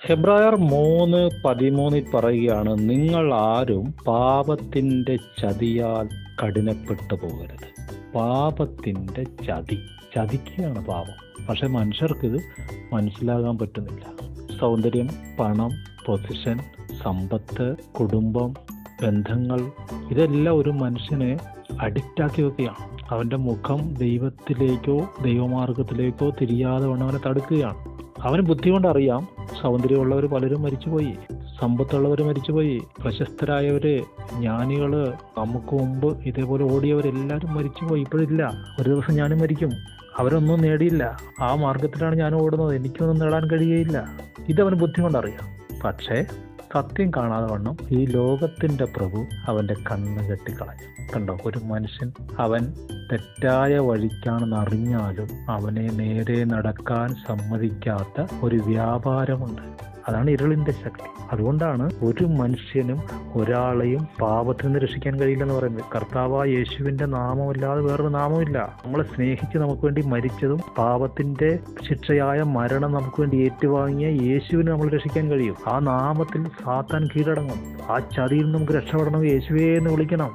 ഹെബ്രായർ 3:13 പറയുകയാണ്, നിങ്ങൾ ആരും പാപത്തിന്റെ ചതിയാൽ കഠിനപ്പെട്ടു പോകരുത്. പാപത്തിന്റെ ചതിക്കുകയാണ് പാപം. പക്ഷെ മനുഷ്യർക്ക് ഇത് മനസ്സിലാകാൻ പറ്റുന്നില്ല. സൗന്ദര്യം, പണം, പൊസിഷൻ, സമ്പത്ത്, കുടുംബം, ബന്ധങ്ങൾ, ഇതെല്ലാം ഒരു മനുഷ്യനെ അഡിക്റ്റാക്കി വെക്കുകയാണ്. അവന്റെ മുഖം ദൈവത്തിലേക്കോ ദൈവമാർഗത്തിലേക്കോ തിരിയാതെ വണ്ണം അവനെ തടുക്കുകയാണ്. അവന് ബുദ്ധി കൊണ്ടറിയാം, സൗന്ദര്യമുള്ളവർ പലരും മരിച്ചുപോയി, സമ്പത്തുള്ളവർ മരിച്ചുപോയി, പ്രശസ്തരായവര്, ജ്ഞാനികള്, നമുക്ക് മുമ്പ് ഇതേപോലെ ഓടിയവരെല്ലാവരും മരിച്ചുപോയി. ഇപ്പോഴില്ല, ഒരു ദിവസം ഞാനും മരിക്കും. അവരൊന്നും നേടിയില്ല, ആ മാർഗത്തിലാണ് ഞാൻ ഓടുന്നത്, എനിക്കൊന്നും നേടാൻ കഴിയുകയില്ല. ഇതവന് ബുദ്ധി കൊണ്ടറിയാം. പക്ഷേ സത്യം കാണാതെ വണ്ണം ഈ ലോകത്തിന്റെ പ്രഭു അവന്റെ കണ്ണ് കെട്ടിക്കളയും. കണ്ടോ, ഒരു മനുഷ്യൻ അവൻ തെറ്റായ വഴിക്കാണെന്ന് അറിഞ്ഞാലും അവനെ നേരെ നടക്കാൻ സമ്മതിക്കാത്ത ഒരു വ്യാപാരമുണ്ട്. അതാണ് ഇരുളിന്റെ ശക്തി. അതുകൊണ്ടാണ് ഒരു മനുഷ്യനും ഒരാളെയും പാപത്തിൽ നിന്ന് രക്ഷിക്കാൻ കഴിയില്ലെന്ന് പറയുന്നത്. കർത്താവായ യേശുവിന്റെ നാമമല്ലാതെ വേറൊരു നാമമില്ല. നമ്മളെ സ്നേഹിച്ച് നമുക്ക് വേണ്ടി മരിച്ചതും പാപത്തിന്റെ ശിക്ഷയായ മരണം നമുക്ക് വേണ്ടി ഏറ്റുവാങ്ങിയ യേശുവിന് നമ്മൾ രക്ഷിക്കാൻ കഴിയും. ആ നാമത്തിൽ സാത്താൻ കീഴടങ്ങും. ആ ചതിയിൽ നമുക്ക് രക്ഷപ്പെടണം, യേശുവേ എന്ന് വിളിക്കണം.